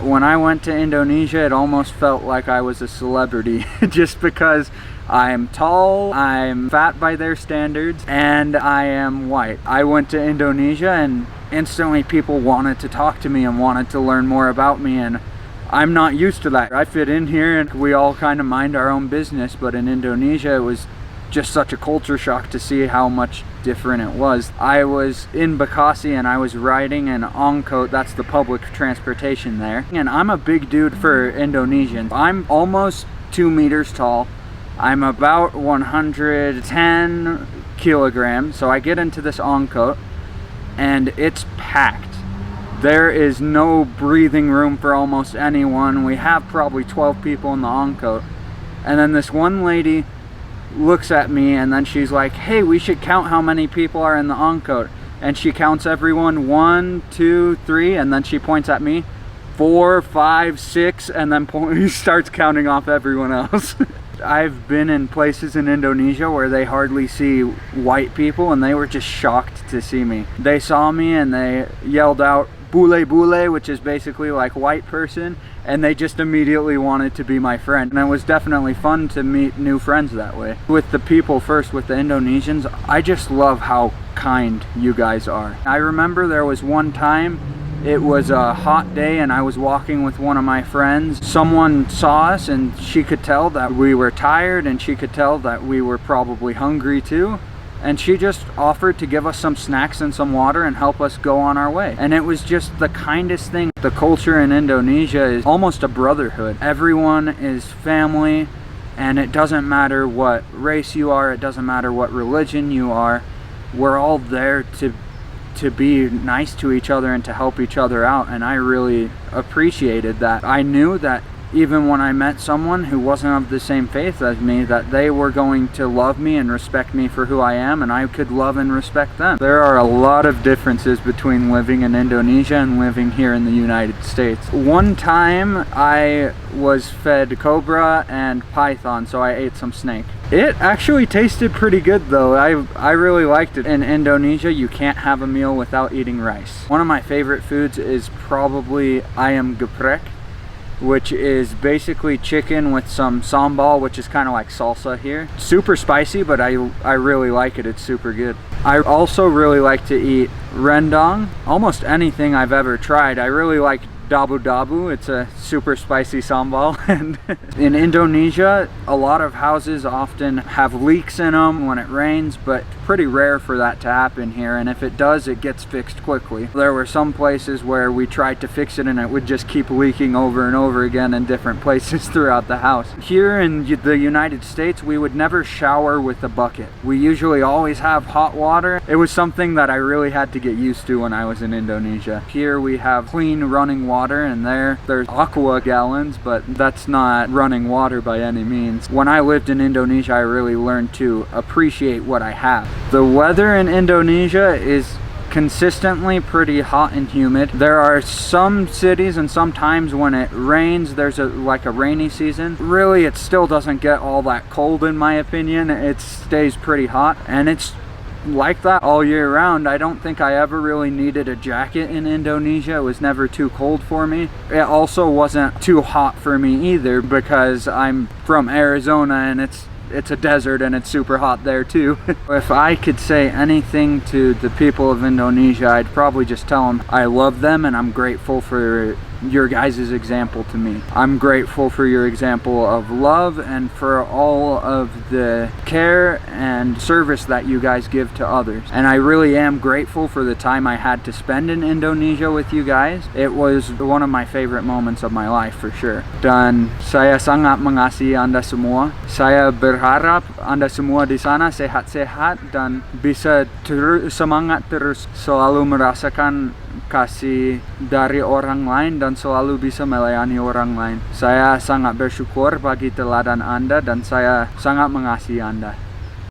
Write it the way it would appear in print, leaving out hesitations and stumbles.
When I went to Indonesia, it almost felt like I was a celebrity just because I'm tall, I'm fat by their standards, and I am white. I went to Indonesia and instantly people wanted to talk to me and wanted to learn more about me, and I'm not used to that. I fit in here and we all kind of mind our own business, but in Indonesia it was just such a culture shock to see how much different it was. I was in Bekasi and I was riding an angkot, that's the public transportation there. And I'm a big dude for Indonesians. I'm almost 2 meters tall. I'm about 110 kilograms. So I get into this angkot and it's packed. There is no breathing room for almost anyone. We have probably 12 people in the angkot. And then this one lady looks at me and then she's like, hey, we should count how many people are in the angkot. And she counts everyone, 1, 2, 3, and then she points at me, 4, 5, 6, and then starts counting off everyone else. I've been in places in Indonesia where they hardly see white people and they were just shocked to see me. They saw me and they yelled out, Bule Bule, which is basically like white person, and they just immediately wanted to be my friend. And it was definitely fun to meet new friends that way. With the people first, with the Indonesians, I just love how kind you guys are. I remember there was one time, it was a hot day and I was walking with one of my friends. Someone saw us and she could tell that we were tired and she could tell that we were probably hungry too. And she just offered to give us some snacks and some water and help us go on our way. And it was just the kindest thing. The culture in Indonesia is almost a brotherhood. Everyone is family, and it doesn't matter what race you are, it doesn't matter what religion you are. We're all there to be nice to each other and to help each other out, and I really appreciated that. I knew that even when I met someone who wasn't of the same faith as me, that they were going to love me and respect me for who I am, and I could love and respect them. There are a lot of differences between living in Indonesia and living here in the United States. One time I was fed cobra and python, so I ate some snake. It actually tasted pretty good though. I really liked it. In Indonesia, you can't have a meal without eating rice. One of my favorite foods is probably ayam geprek, which is basically chicken with some sambal, which is kind of like salsa here. Super spicy, but I really like it. It's super good. I also really like to eat rendang. Almost anything I've ever tried. I really like dabu dabu. It's a super spicy sambal. And in Indonesia, a lot of houses often have leaks in them when it rains, but pretty rare for that to happen here, and if it does, it gets fixed quickly. There were some places where we tried to fix it and it would just keep leaking over and over again in different places throughout the house. Here in the United States, we would never shower with a bucket. We usually always have hot water. It was something that I really had to get used to when I was in Indonesia. Here we have clean running water, and there's aqua gallons, but that's not running water by any means. When I lived in Indonesia, I really learned to appreciate what I have. The weather in Indonesia is consistently pretty hot and humid. There are some cities and some times when it rains, there's like a rainy season. Really, it still doesn't get all that cold in my opinion. It stays pretty hot, and it's like that all year round. I don't think I ever really needed a jacket in Indonesia. It was never too cold for me. It also wasn't too hot for me either, because I'm from Arizona and it's a desert and it's super hot there too. If I could say anything to the people of Indonesia, I'd probably just tell them I love them and I'm grateful for your guys' example to me. I'm grateful for your example of love and for all of the care and service that you guys give to others. And I really am grateful for the time I had to spend in Indonesia with you guys. It was one of my favorite moments of my life for sure. Dan saya sangat mengasihi Anda semua. Saya berharap Anda semua di sana sehat-sehat dan bisa semangat terus, selalu merasakan kasih dari orang lain dan selalu bisa melayani orang lain. Saya sangat bersyukur bagi teladan Anda dan saya sangat mengasihi Anda.